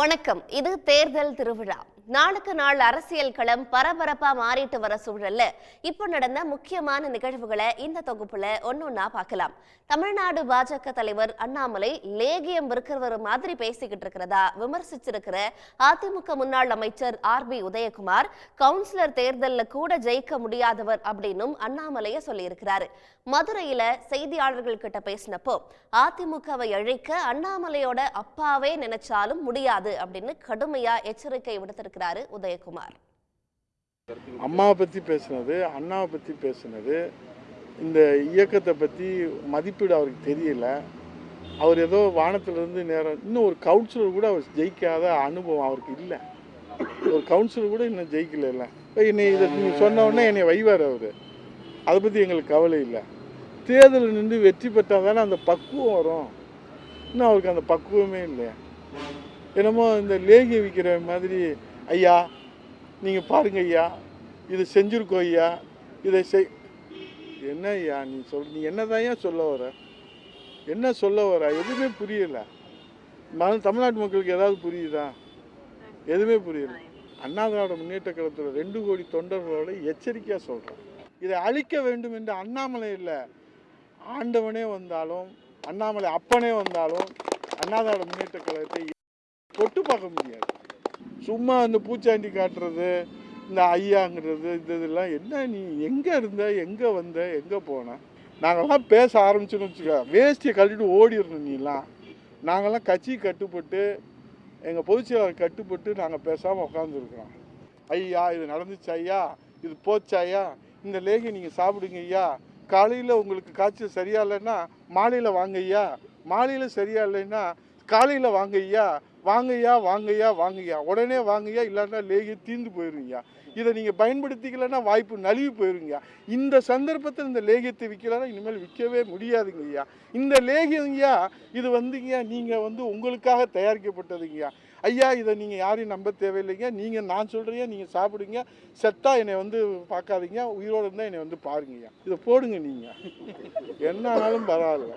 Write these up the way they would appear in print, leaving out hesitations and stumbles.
வணக்கம். இது தேர்தல் திருவிழா. நாளுக்கு நாள் அரசியல் களம் பரபரப்பா மாறிட்டு வர சூழல்ல இப்ப நடந்த முக்கியமான நிகழ்வுகளை இந்த தொகுப்புல ஒன்னொன்னா பார்க்கலாம். தமிழ்நாடு பாஜக தலைவர் அண்ணாமலை லேகியம் இருக்கிறவர் மாதிரி பேசிக்கிட்டு இருக்கிறதா விமர்சிச்சிருக்கிற அதிமுக முன்னாள் அமைச்சர் RB உதயகுமார் கவுன்சிலர் தேர்தல்ல கூட ஜெயிக்க முடியாதவர் அப்படின்னும் அண்ணாமலைய சொல்லியிருக்கிறாரு. மதுரையில செய்தியாளர்கள் கிட்ட பேசினப்போ அதிமுகவை அழிக்க அண்ணாமலையோட அப்பாவே நினைச்சாலும் முடியாது அப்படின்னு கடுமையா எச்சரிக்கை விடுத்திருக்கிறாரு உதயகுமார். அம்மாவை பற்றி பேசுனது, அண்ணாவை பற்றி பேசுனது, இந்த இயக்கத்தை பற்றி மதிப்பீடு அவருக்கு தெரியல. அவர் ஏதோ வானத்திலிருந்து நேரம் இன்னும் ஒரு கவுன்சிலர் கூட அவர் ஜெயிக்காத அனுபவம் அவருக்கு இல்லை. ஒரு கவுன்சிலர் கூட இன்னும் ஜெயிக்கல. இல்லை என்னை இதை நீங்கள் சொன்ன உடனே என்னை வைவார் அவர். அதை பற்றி எங்களுக்கு கவலை இல்லை. தேர்தலில் நின்று வெற்றி பெற்றால் தானே அந்த பக்குவம் வரும். இன்னும் அவருக்கு அந்த பக்குவமே இல்லை. என்னமோ இந்த லேகிய விற்கிற மாதிரி, ஐயா நீங்கள் பாருங்க ஐயா, இது செஞ்சுருக்கோம் ஐயா, இதை என்ன ஐயா நீ என்னதான் ஏன் சொல்ல வர, என்ன சொல்ல வர? எதுவுமே புரியலை. தமிழ்நாட்டு மக்களுக்கு ஏதாவது புரியுதா? எதுவுமே புரியலை. அண்ணா திராவிட முன்னேற்ற கழகத்தில் 2 கோடி தொண்டர்களோட எச்சரிக்கையாக சொல்கிறேன். இதை அழிக்க வேண்டும் என்று அண்ணாமலை இல்லை, ஆண்டவனே வந்தாலும் அண்ணாமலை அப்பனே வந்தாலும் அண்ணா திராவிட முன்னேற்ற கழகத்தை தொட்டு பார்க்க முடியாது. சும்மா இந்த பூச்சாண்டி காட்டுறது, இந்த ஐயாங்கிறது, இதெல்லாம் என்ன? நீ எங்கே இருந்த, எங்கே வந்த, எங்கே போன? நாங்கள்லாம் பேச ஆரம்பிச்சோன்னு வச்சுக்க, வேஷ்டியை கட்டிட்டு ஓடிடணும். நீலாம் நாங்கள்லாம் கட்சி கட்டுப்பட்டு, எங்கள் பொதுச்செயலாளர் கட்டுப்பட்டு நாங்கள் பேசாமல் உட்காந்துருக்குறோம். ஐயா இது நடந்துச்சு ஐயா, இது போச்சு ஐயா, இந்த லேகி நீங்கள் சாப்பிடுங்க ஐயா, காலையில் உங்களுக்கு காய்ச்சல் சரியா இல்லைன்னா மாலையில் வாங்க ஐயா, மாலையில் சரியா இல்லைன்னா காலையில் வாங்க ஐயா, வாங்கய்யா வாங்கய்யா வாங்கய்யா, உடனே வாங்கய்யா, இல்லைன்னா லேகிய தீர்ந்து போயிருங்கய்யா. இதை நீங்கள் பயன்படுத்திக்கலன்னா வாய்ப்பு நழுவி போயிருங்கய்யா. இந்த சந்தர்ப்பத்தில் இந்த லேகியத்தை விற்கலன்னா இனிமேல் விற்கவே முடியாதுங்கய்யா. இந்த லேகியங்கய்யா இது வந்துங்கய்யா நீங்கள் உங்களுக்காக தயாரிக்கப்பட்டதுங்கய்யா. ஐயா இதை நீங்கள் யாரையும் நம்ப தேவையில்லைங்க. நீங்கள் நான் சொல்கிறீங்க, நீங்கள் சாப்பிடுங்க, செத்தா என்னை பார்க்காதீங்க, உயிரோடு இருந்தால் என்னை பாருங்கய்யா. இதை போடுங்க. நீங்கள் என்ன ஆனாலும் பரவாயில்ல,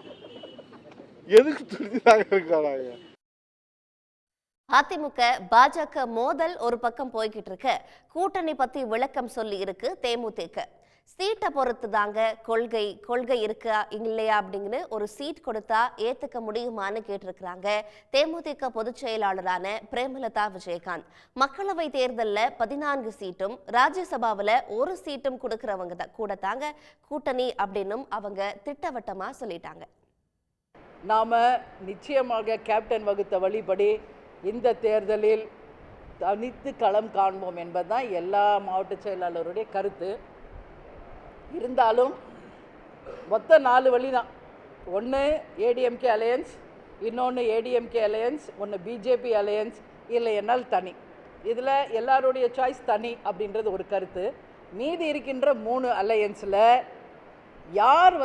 எதுக்கு துடிதாக இருக்காங்க? அதிமுக பாஜக மோதல் ஒரு பக்கம் போய்கிட்டு இருக்க, கூட்டணி பத்தி விளக்கம் சொல்லி இருக்கு தேமுதிக. சீட்டை பொறுத்து தாங்க கொள்கை இருக்கா இல்லையா அப்படிங்கிற ஒரு சீட் கொடுத்தா ஏத்துக்க முடியுமான்னு கேட்டிருக்கிறாங்க தேமுதிக பொதுச் செயலாளரான பிரேமலதா விஜயகாந்த். மக்களவை தேர்தலில் 14 சீட்டும் ராஜ்யசபாவில் 1 சீட்டும் கொடுக்கறவங்க கூட தாங்க கூட்டணி அப்படின்னும் அவங்க திட்டவட்டமா சொல்லிட்டாங்க. நாம நிச்சயமாக கேப்டன் வகுத்த வழிபடி இந்த தேர்தலில் தனித்து களம் காண்போம் என்பதுதான் எல்லா மாவட்ட செயலாளருடைய கருத்து. இருந்தாலும் மொத்த 4 வழி தான். ஒன்று ஏடிஎம்கே அலையன்ஸ், இன்னொன்று ஏடிஎம்கே அலையன்ஸ், ஒன்று பிஜேபி அலையன்ஸ், இல்லை என்னால் தனி. இதில் எல்லாருடைய சாய்ஸ் தனி அப்படின்றது ஒரு கருத்து. மீதி இருக்கின்ற 3 அலையன்ஸில் யார்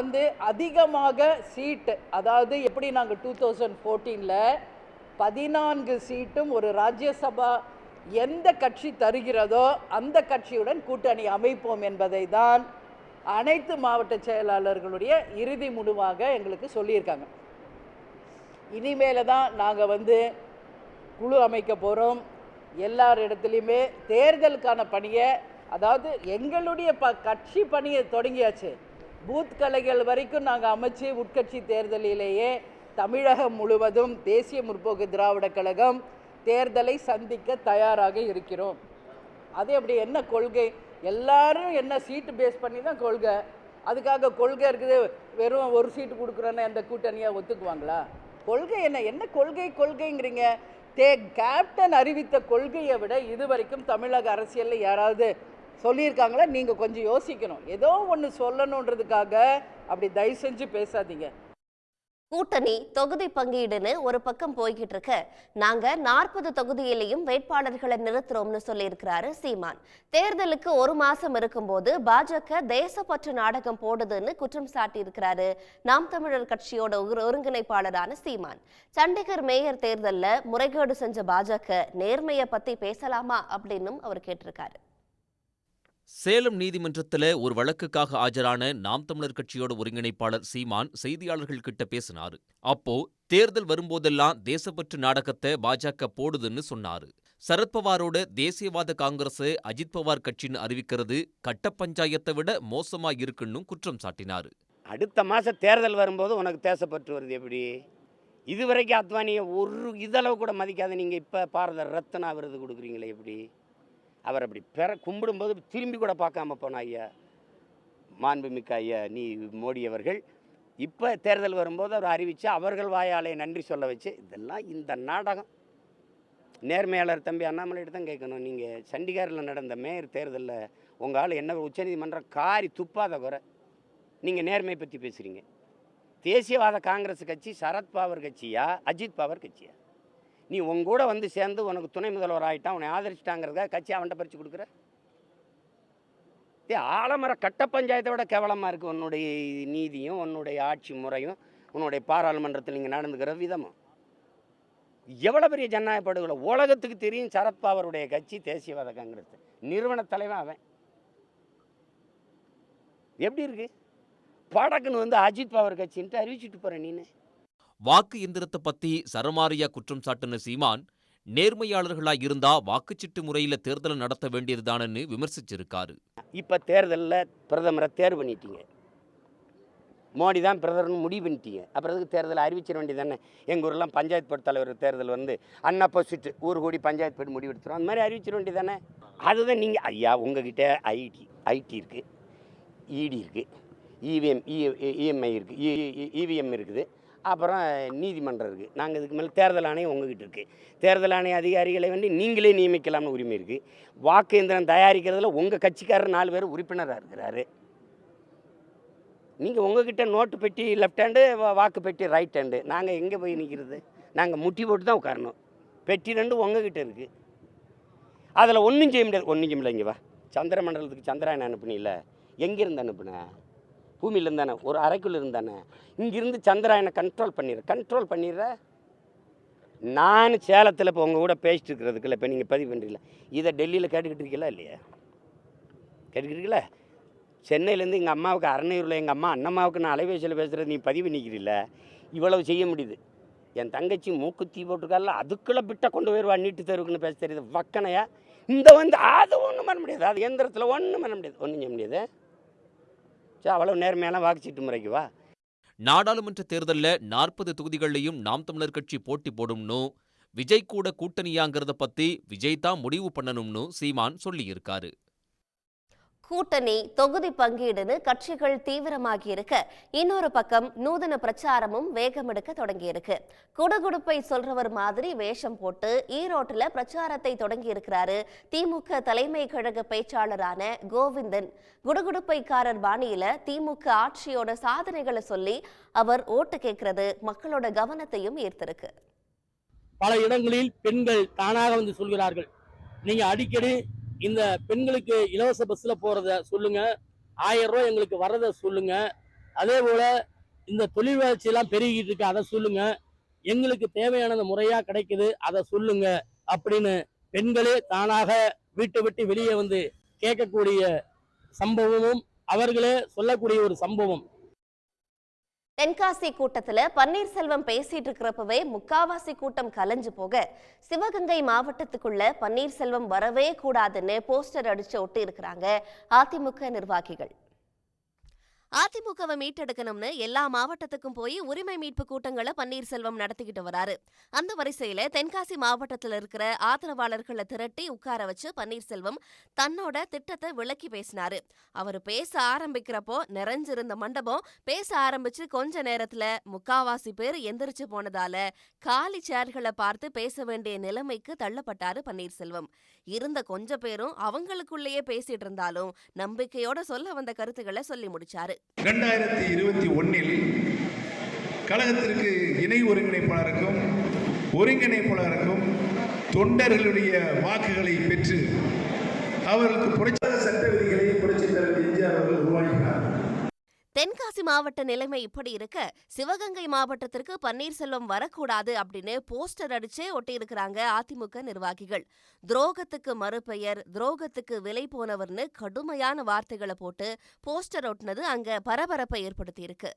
அதிகமாக சீட்டு, அதாவது எப்படி நாங்கள் 2014 14 சீட்டும் ஒரு ராஜ்யசபா எந்த கட்சி தருகிறதோ அந்த கட்சியுடன் கூட்டணி அமைப்போம் என்பதை தான் அனைத்து மாவட்ட செயலாளர்களுடைய இறுதி முடிவாக எங்களுக்கு சொல்லியிருக்காங்க. இனிமேல தான் நாங்கள் குழு அமைக்க போகிறோம். எல்லார் இடத்துலையுமே தேர்தலுக்கான பணியை, அதாவது எங்களுடைய கட்சி பணியை தொடங்கியாச்சு. பூத் கலைகள் வரைக்கும் நாங்கள் அமைச்சு உட்கட்சி தேர்தலிலேயே தமிழகம் முழுவதும் தேசிய முற்போக்கு திராவிட கழகம் தேர்தலை சந்திக்க தயாராக இருக்கிறோம். அது அப்படி என்ன கொள்கை, எல்லாரும் என்ன சீட்டு பேஸ் பண்ணி தான் கொள்கை. அதுக்காக கொள்கை இருக்குது, வெறும் 1 சீட்டு கொடுக்குறோன்னு அந்த கூட்டணியாக ஒத்துக்குவாங்களா? கொள்கை என்ன கொள்கைங்கிறீங்க? கேப்டன் அறிவித்த கொள்கையை விட இதுவரைக்கும் தமிழக அரசியலில் யாராவது சொல்லியிருக்காங்களா? நீங்கள் கொஞ்சம் யோசிக்கணும். ஏதோ ஒன்று சொல்லணுன்றதுக்காக அப்படி தயவு செஞ்சு பேசாதீங்க. கூட்டணி தொகுதி பங்கீடுன்னு ஒரு பக்கம் போய்கிட்டு இருக்க, நாங்க 40 தொகுதியிலையும் வேட்பாளர்களை நிறுத்துறோம்னு சொல்லியிருக்கிறாரு சீமான். தேர்தலுக்கு 1 மாசம் இருக்கும்போது பாஜக தேசப்பற்று நாடகம் போடுதுன்னு குற்றம் சாட்டி இருக்கிறாரு நாம் தமிழர் கட்சியோட ஒருங்கிணைப்பாளரான சீமான். சண்டிகர் மேயர் தேர்தலில் முறைகேடு செஞ்ச பாஜக நேர்மையை பத்தி பேசலாமா அப்படின்னும் அவர் கேட்டிருக்காரு. சேலம் நீதிமன்றத்தில் ஒரு வழக்குக்காக ஆஜரான நாம் தமிழர் கட்சியோட ஒருங்கிணைப்பாளர் சீமான் செய்தியாளர்கள் கிட்ட பேசினாரு. அப்போ தேர்தல் வரும்போதெல்லாம் தேசப்பற்று நாடகத்தை பாஜக போடுதுன்னு சொன்னாரு. சரத்பவாரோட தேசியவாத காங்கிரஸ் அஜித் பவார் கட்சின்னு அறிவிக்கிறது கட்ட பஞ்சாயத்தை விட மோசமா இருக்குன்னு குற்றம் சாட்டினாரு. அடுத்த மாதம் தேர்தல் வரும்போது உனக்கு தேசப்பற்று வருது எப்படி? இதுவரைக்கும் அத்வானியை ஒரு இதளவு கூட மதிக்காத நீங்கள் இப்போ பாரத ரத்னா விருது கொடுக்குறீங்களே எப்படி? அவர் அப்படி கும்பிடும்போது திரும்பி கூட பார்க்காம போன ஐயா, மாண்புமிக்க ஐயா மோடி அவர்கள் இப்போ தேர்தல் வரும்போது அவர் அறிவித்து அவர்கள் வாயாலே நன்றி சொல்ல வச்சு, இதெல்லாம் இந்த நாடகம். நேர்மையாளர் தம்பி அண்ணாமலையிட்ட தான் கேட்கணும். நீங்கள் சண்டிகரில் நடந்த மேயர் தேர்தலில் உங்கள் ஆள் என்ன உச்சநீதிமன்றம் காரி துப்பாத குறை, நீங்கள் நேர்மையை பற்றி பேசுகிறீங்க. தேசியவாத காங்கிரஸ் கட்சி சரத்பவார் கட்சியா அஜித் பவார் கட்சியா? நீ உங்கூட வந்து சேர்ந்து உனக்கு துணை முதல்வர் ஆகிட்டான், உன்னை ஆதரிச்சிட்டாங்கிறதுக்காக கட்சி அவன்கிட்ட பறித்து கொடுக்குற. ஆலமர கட்ட பஞ்சாயத்தை விட கேவலமாக இருக்குது உன்னுடைய நீதியும் உன்னுடைய ஆட்சி முறையும் உன்னுடைய பாராளுமன்றத்தில் நீங்கள் நடந்துக்கிற விதமும். எவ்வளோ பெரிய ஜனநாயக படுகொலை உலகத்துக்கு தெரியும். சரத்பவாருடைய கட்சி தேசியவாத காங்கிரஸ் நிறுவன தலைவன் அவன். எப்படி இருக்கு? படக்குன்னு வந்து அஜித் பவார் கட்சின்ட்டு அறிவிச்சுட்டு போகிறேன் நீனு. வாக்கு எந்திரத்தை பத்தி சரமாரியா குற்றம் சாட்டின சீமான், நேர்மையாளர்களாக இருந்தா வாக்குச்சீட்டு முறையில தேர்தலை நடத்த வேண்டியதுதானன்னு விமர்சிச்சிருக்காரு. இப்போ தேர்தலில் பிரதமரை தேர்வு பண்ணிட்டீங்க, மோடி தான் பிரதமர்னு முடிவு பண்ணிட்டீங்க, அப்புறம் அதுக்கு தேர்தலை அறிவிச்சிட வேண்டியது தானே. எங்கள் ஊரெலாம் பஞ்சாயத்து போர்டு தலைவர் தேர்தல் வந்து அன்அப்போசிட் ஊர் கூடி பஞ்சாயத்து போர்டு முடிவு எடுத்துரும், அந்த மாதிரி அறிவிச்சிட வேண்டியது தானே. அதுதான் நீங்கள் ஐயா உங்ககிட்ட ஐடி இருக்குது, இடி இருக்குது, இஎம்ஐ இருக்குது, இவிஎம் இருக்குது, அப்புறம் நீதிமன்றம் இருக்குது. நாங்கள் இதுக்கு மேலே தேர்தல் ஆணையம் உங்ககிட்ட இருக்குது. தேர்தல் ஆணைய அதிகாரிகளை வந்து நீங்களே நியமிக்கலாம்னு உரிமை இருக்குது. வாக்கு எந்திரம் தயாரிக்கிறதுல உங்கள் கட்சிக்காரர் 4 பேர் உறுப்பினராக இருக்கிறாரு. நீங்கள் உங்ககிட்ட நோட்டு பெட்டி லெஃப்ட் ஹேண்டு, வாக்கு பெட்டி ரைட் ஹேண்டு. நாங்கள் எங்கே போய் நிற்கிறது? நாங்கள் முட்டி போட்டு தான் உட்காரணும். பெட்டி 2 உங்ககிட்ட இருக்குது. அதில் ஒன்றும் செய்ய முடியாது. ஒன்றும் செய்ய முடியல. இங்கே வா, சந்திர மண்டலத்துக்கு சந்திராயன் அனுப்புனில்ல, எங்கேருந்து அனுப்புனேன்? பூமியில் இருந்தானே, ஒரு அறைக்குள்ளே இருந்தானே. இங்கிருந்து சந்திராயனை கண்ட்ரோல் பண்ணிடுற. நான் சேலத்தில் இப்போ உங்கள் கூட பேசிட்டு இருக்கிறதுக்குள்ள இப்போ நீங்கள் பதிவு பண்ணுறீங்களா? இதை டெல்லியில் கேட்டுக்கிட்டு இருக்கீங்களா இல்லையா? கேட்டுக்கிட்டீங்களா? சென்னையிலேருந்து எங்கள் அம்மாவுக்கு அரணையூரில் எங்கள் அண்ணம்மாவுக்கு நான் அலைபேசியில் பேசுகிறது நீ பதிவு பண்ணிக்கிறீல்ல. இவ்வளவு செய்ய முடியுது. என் தங்கச்சி மூக்குத்தி போட்டிருக்கால, அதுக்குள்ளே பிட்டை கொண்டு போயிடுவா நீட்டு தேர்வுக்குன்னு பேச தெரியுது வக்கனையா. இந்த வந்து அது ஒன்றும் பண்ண முடியாது. அது எந்திரத்தில் ஒன்றும் பண்ண முடியாது, ஒன்றும் செய்ய முடியாது. அவ்வளவு நேர்மையான வாக்குச்சீட்டு முறைக்கு வா. நாடாளுமன்ற தேர்தலில் 40 தொகுதிகளையும் நாம் தமிழர் கட்சி போட்டி போடும்னு, விஜய் கூட கூட்டணியாங்கிறத பத்தி விஜய் தான் முடிவு பண்ணணும்னு சீமான் சொல்லியிருக்காரு. கூட்டணி தொகுதி பங்கீடுன்னு கட்சிகள் தீவிரமாகி இருக்க, இன்னொரு பக்கம் நூதன பிரச்சாரமும் வேகமெடுக்க தொடங்கியிருக்கு. குடுகுடுப்பை சொல்றவர் மாதிரி வேஷம் போட்டு ஈரோட்டுல பிரச்சாரத்தை தொடங்கி இருக்கிறாரு திமுக தலைமை கழக பேச்சாளரான கோவிந்தன். குடுகுடுப்பைக்காரர் பாணியில திமுக ஆட்சியோட சாதனைகளை சொல்லி அவர் ஓட்டு கேட்கிறது மக்களோட கவனத்தையும் ஈர்த்திருக்கு. பல இடங்களில் பெண்கள் தானாக வந்து சொல்கிறார்கள், நீங்க அடிக்கடி இந்த பெண்களுக்கு இலவச பஸ்ல போறத சொல்லுங்க, 1000 ரூபாய் எங்களுக்கு வர்றதை சொல்லுங்க, அதே போல இந்த தொழில் வளர்ச்சி எல்லாம் பெருகிட்டு இருக்கு அதை சொல்லுங்க, எங்களுக்கு தேவையானது முறையா கிடைக்குது அதை சொல்லுங்க அப்படின்னு பெண்களே தானாக வீட்டை விட்டு வெளியே வந்து கேட்கக்கூடிய சம்பவமும் அவர்களே சொல்லக்கூடிய ஒரு சம்பவம். தென்காசி கூட்டத்துல பன்னீர்செல்வம் பேசிட்டு இருக்கிறப்பவே முக்காவாசி கூட்டம் கலைஞ்சு போக, சிவகங்கை மாவட்டத்துக்குள்ள பன்னீர்செல்வம் வரவே கூடாதுன்னு போஸ்டர் அடிச்சு ஒட்டி இருக்கிறாங்க அதிமுக நிர்வாகிகள். அதிமுகவை மீட்டெடுக்கணும்னு எல்லா மாவட்டத்துக்கும் போய் உரிமை மீட்பு கூட்டங்களை பன்னீர்செல்வம் நடத்திக்கிட்டு வராரு. அந்த வரிசையில தென்காசி மாவட்டத்தில் இருக்கிற ஆதரவாளர்களை திரட்டி உட்கார வச்சு பன்னீர்செல்வம் தன்னோட திட்டத்தை விளக்கி பேசினாரு. அவர் பேச ஆரம்பிக்கிறப்போ நிறைஞ்சிருந்த மண்டபம் பேச ஆரம்பிச்சு கொஞ்ச நேரத்துல முக்காவாசி பேர் எந்திரிச்சு போனதால காலி சேர்களை பார்த்து பேச வேண்டிய நிலைமைக்கு தள்ளப்பட்டாரு பன்னீர்செல்வம். இருந்த கொஞ்ச பேரும் அவங்களுக்குள்ளேயே பேசிட்டு இருந்தாலும் நம்பிக்கையோட சொல்ல வந்த கருத்துக்களை சொல்லி முடிச்சாரு. 2021 கழகத்திற்கு இணை ஒருங்கிணைப்பாளருக்கும் ஒருங்கிணைப்பாளருக்கும் தொண்டர்களுடைய வாக்குகளை பெற்று அவர்களுக்கு புரட்சி சட்ட விதிகளை புரட்சித் தலைவர் எம்ஜிஆர் அவர்கள் உருவாக்கினார். தென்காசி மாவட்ட நிலைமை இப்படி இருக்க, சிவகங்கை மாவட்டத்திற்கு பன்னீர்செல்வம் வரக்கூடாது அப்படின்னு போஸ்டர் அடிச்சே ஒட்டியிருக்கிறாங்க அதிமுக நிர்வாகிகள். துரோகத்துக்கு மறுபெயர், துரோகத்துக்கு விலை போனவர்னு கடுமையான வார்த்தைகளை போட்டு போஸ்டர் ஒட்டினது அங்க பரபரப்பை ஏற்படுத்தியிருக்கு.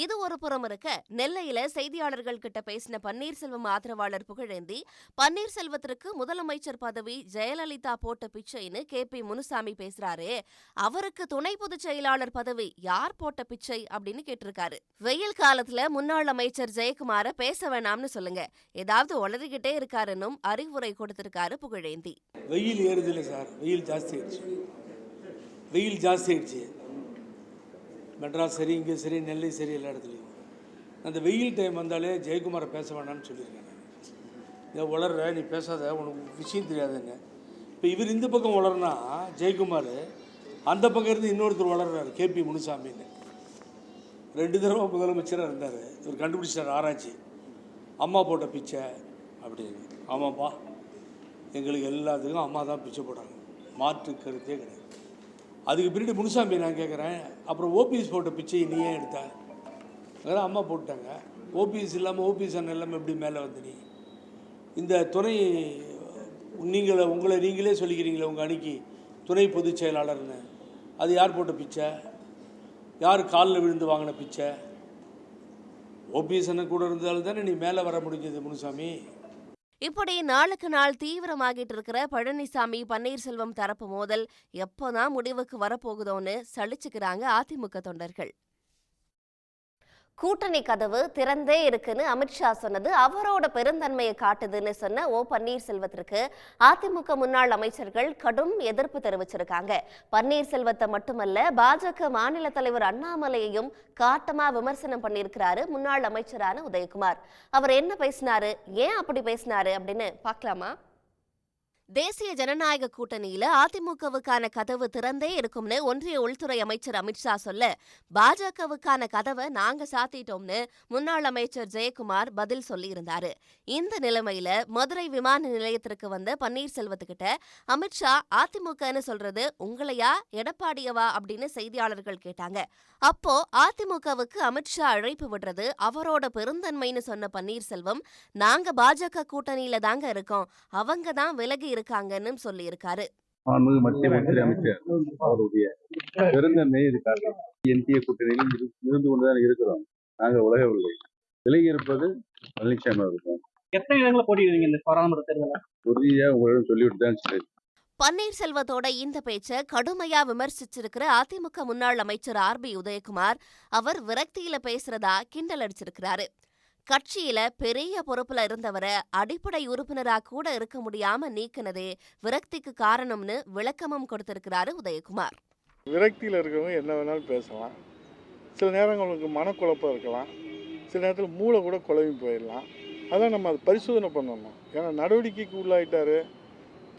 இது ஒரு புறம் இருக்க, நெல்லையில செய்தியாளர்கள் கிட்ட பேசின பன்னீர்செல்வம் ஆதரவாளர் புகழேந்தி, பன்னீர்செல்வத்திற்கு முதலமைச்சர் பதவி ஜெயலலிதா போட்ட பிச்சைன்னு KP முனுசாமி பேசுறாரு, அவருக்கு துணை பொதுச் செயலாளர் பதவி யார் போட்ட பிச்சை அப்படின்னு கேட்டிருக்காரு. வெயில் காலத்துல முன்னாள் அமைச்சர் ஜெயக்குமார பேச வேணாம்னு சொல்லுங்க, ஏதாவது உளறிக்கிட்டே இருக்காருன்னும் அறிவுரை கொடுத்திருக்காரு புகழேந்தி. வெயில் ஏறுது இல்லை சார், வெயில் ஜாஸ்தி ஆயிடுச்சு. மெட்ராஸ் சரி, இங்கே சரி, நெல்லை சரி, எல்லா இடத்துலையும் அந்த வெயில் டைம் வந்தாலே ஜெயக்குமாரை பேச வேணாம்னு சொல்லியிருக்கேன். இதை உளர்ற, நீ பேசாத, உனக்கு விஷயம் தெரியாதுங்க. இப்போ இவர் இந்த பக்கம் வளர்னா ஜெயக்குமார், அந்த பக்கம் இருந்து இன்னொருத்தர் வளர்றாரு KP முனுசாமின்னு. 2 தடவை முதலமைச்சராக இருந்தார். இவர் கண்டுபிடிச்சார் ஆராய்ச்சி, அம்மா போட்ட பிச்சை அப்படின்னு. ஆமாப்பா, எங்களுக்கு எல்லாத்துக்கும் அம்மா தான் பிச்சை போடுறாங்க, மாற்று கருத்தே கிடையாது. அதுக்கு பின்னாடி முனுசாமி நான் கேட்குறேன், அப்புறம் OPS போட்ட பிச்சையை நீ ஏன் எடுத்த? அதெல்லாம் அம்மா போட்டாங்க. OPS இல்லாமல் OPS அண்ணன் இல்லாமல் எப்படி மேலே வந்து நீ இந்த துணை உங்களை நீங்களே சொல்லிக்கிறீங்களே உங்கள் அணிக்கு துணை பொதுச் செயலாளர்னு, அது யார் போட்ட பிச்சை? யார் காலில் விழுந்து வாங்கின பிச்சை? OPS அண்ணன் கூட இருந்தாலும் தானே நீ மேலே வர முடிஞ்சது முனுசாமி. இப்படி நாளுக்கு நாள் தீவிரமாகிட்டு இருக்கிற பழனிசாமி பன்னீர்செல்வம் தரப்பு மோதல் எப்போதான் முடிவுக்கு வரப்போகுதோன்னு சலிச்சுக்கிறாங்க அதிமுக தொண்டர்கள். கூட்டணி கதவு திறந்தே இருக்குன்னு அமித்ஷா சொன்னது அவரோட பெருந்தன்மையை காட்டுதுன்னு சொன்ன பன்னீர்செல்வத்திற்கு அதிமுக முன்னாள் அமைச்சர்கள் கடும் எதிர்ப்பு தெரிவிச்சிருக்காங்க. பன்னீர்செல்வத்தை மட்டுமல்ல, பாஜக மாநில தலைவர் அண்ணாமலையையும் காட்டமா விமர்சனம் பண்ணியிருக்கிறாரு முன்னாள் அமைச்சரான உதயகுமார். அவர் என்ன பேசினாரு, ஏன் அப்படி பேசினாரு அப்படின்னு பார்க்கலாமா? தேசிய ஜனநாயக கூட்டணியில அதிமுகவுக்கான கதவு திறந்தே இருக்கும்னு ஒன்றிய உள்துறை அமைச்சர் அமித்ஷா சொல்ல, பாஜகவுக்கான கதவை நாங்க சாத்திட்டோம்னு முன்னாள் அமைச்சர் ஜெயக்குமார் பதில் சொல்லியிருந்தாரு. இந்த நிலைமையில மதுரை விமான நிலையத்திற்கு வந்த பன்னீர்செல்வத்துக்கிட்ட அமித்ஷா அதிமுகன்னு சொல்றது உங்களையா எடப்பாடியவா அப்படின்னு செய்தியாளர்கள் கேட்டாங்க. அப்போ அதிமுகவுக்கு அமித்ஷா அழைப்பு விடுறது அவரோட பெருந்தன்மைன்னு சொன்ன பன்னீர்செல்வம், நாங்க பாஜக கூட்டணியில தாங்க இருக்கோம், அவங்க தான் விலகி இருக்காங்கன்னு சொல்லி இருக்காரு. மத்திய உள்துறை அமைச்சர் அவருடைய பெருந்தன்மை இது காட்டும். NDA கூட்டணியில் இருந்து கொண்டுதான் இருக்கிறோம். நாங்க உலகவில்லை, விலகி இருப்பது பழனிசாமி இருக்கும். எத்தனை இடங்களை போட்டிடுவீங்க இந்த பாராளுமன்ற தேர்தலில்? உறுதியா உங்களிடம் சொல்லிவிட்டு தான் சரி. பன்னீர்செல்வத்தோட இந்த பேச்சை கடுமையா விமர்சிச்சிருக்கிற அதிமுக முன்னாள் அமைச்சர் RB உதயகுமார், அவர் விரக்தியில பேசுறதா கிண்டல் அடிச்சிருக்கிறாரு. கட்சியில பெரிய பொறுப்புல இருந்தவரை அடிப்படை உறுப்பினரா கூட இருக்க முடியாம நீக்கினதே விரக்திக்கு காரணம்னு விளக்கமும் கொடுத்திருக்கிறாரு உதயகுமார். விரக்தியில் இருக்கிறவங்க என்ன வேணாலும் பேசலாம். சில நேரங்களுக்கு மனக்குழப்பம் இருக்கலாம், சில நேரத்தில் மூளை கூட குழம்பி போயிடலாம். அதான் நம்ம அதை பரிசோதனை பண்ணணும். ஏன்னா நடவடிக்கைக்கு உள்ளாயிட்டாரு.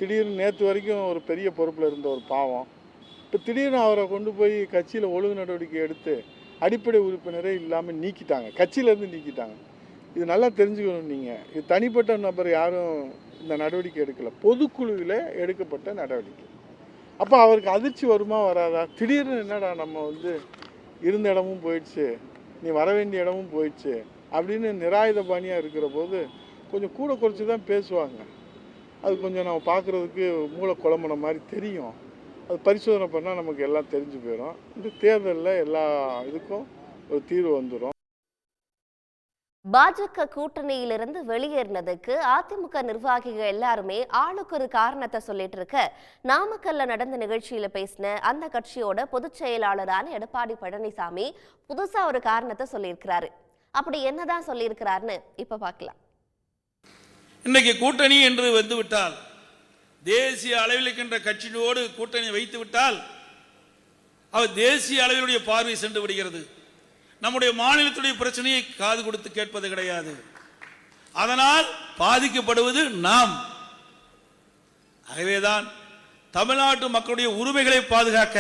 திடீர்னு நேற்று வரைக்கும் ஒரு பெரிய பொறுப்பில் இருந்த ஒரு பாவம், இப்போ திடீர்னு அவரை கொண்டு போய் கட்சியில் ஒழுங்கு நடவடிக்கை எடுத்து அடிப்படை உறுப்பினரே இல்லாமல் நீக்கிட்டாங்க, கட்சியிலேருந்து நீக்கிட்டாங்க. இது நல்லா தெரிஞ்சுக்கணும். நீங்கள் இது தனிப்பட்ட நபர் யாரும் இந்த நடவடிக்கை எடுக்கலை, பொதுக்குழுவில் எடுக்கப்பட்ட நடவடிக்கை. அப்போ அவருக்கு அதிர்ச்சி வருமா வராதா? திடீர்னு என்னடா நம்ம இருந்த இடமும் போயிடுச்சு, நீ வர வேண்டிய இடமும் போயிடுச்சு அப்படின்னு நிராயுத பாணியாக இருக்கிற போது கொஞ்சம் கூட குறைச்சி தான் பேசுவாங்க. அது கொஞ்சம் நம்ம பார்க்குறதுக்கு மூளை குழம்புன மாதிரி தெரியும். அது பரிசோதனை பண்ணால் நமக்கு எல்லாம் தெரிஞ்சு போயிடும். இந்த தேர்தலில் எல்லா இதுக்கும் ஒரு தீர்வு வந்துடும். பாஜக கூட்டணியிலிருந்து வெளியேறினதுக்கு அதிமுக நிர்வாகிகள் எல்லாருமே ஆளுக்கு ஒரு காரணத்தை சொல்லிட்டு இருக்க, நாமக்கல்ல நடந்த நிகழ்ச்சியில பேசின அந்த கட்சியோட பொதுச் செயலாளரான எடப்பாடி பழனிசாமி புதுசா ஒரு காரணத்தை சொல்லியிருக்கிறாரு. அப்படி என்னதான் சொல்லியிருக்கிறாருன்னு இப்ப பார்க்கலாம். இன்றைக்கு கூட்டணி என்று வந்துவிட்டால், தேசிய அளவில் இருக்கின்ற கட்சியோடு கூட்டணி வைத்து விட்டால் அவர் தேசிய அளவிலுடைய பார்வை சென்று விடுகிறது. நம்முடைய மாநிலத்துடைய பிரச்சனையை காது கொடுத்து கேட்பது கிடையாது. அதனால் பாதிக்கப்படுவது நாம். ஆகவேதான் தமிழ்நாட்டு மக்களுடைய உரிமைகளை பாதுகாக்க,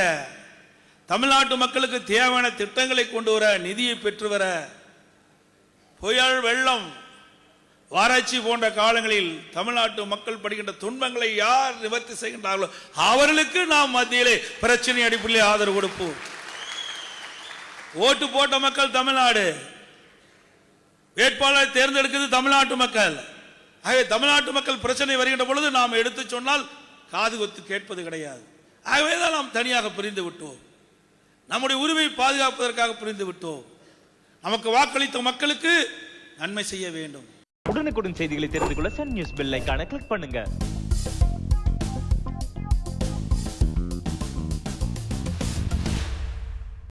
தமிழ்நாட்டு மக்களுக்கு தேவையான திட்டங்களை கொண்டு வர, நிதியை பெற்று வர புயல், வெள்ளம், வறட்சி போன்ற காலங்களில் தமிழ்நாட்டு மக்கள் படுகின்ற துன்பங்களை யார் நிவர்த்தி செய்கின்றார்களோ அவர்களுக்கு நாம் மத்தியிலே பிரச்சனை அடிப்படையில் ஆதரவு கொடுப்போம். ஓட்டு போட்ட மக்கள் தமிழ்நாடு, வேட்பாளரை தேர்ந்தெடுக்கிறது தமிழ்நாட்டு மக்கள். ஆகவே தமிழ்நாட்டு மக்கள் பிரச்சனை வருகின்ற பொழுது நாம் எடுத்து சொன்னால் காது கொத்து கேட்பது கிடையாது. ஆகவேதான் நாம் தனியாக பிரிந்து விட்டோம். நம்முடைய உரிமையை பாதுகாப்பதற்காக பிரிந்து விட்டோம். நமக்கு வாக்களித்த மக்களுக்கு நன்மை செய்ய வேண்டும். உடனுக்குடன் செய்திகளை தெரிந்து கொள்ள சன் நியூஸ் பெல் ஐகானை கிளிக் பண்ணுங்க.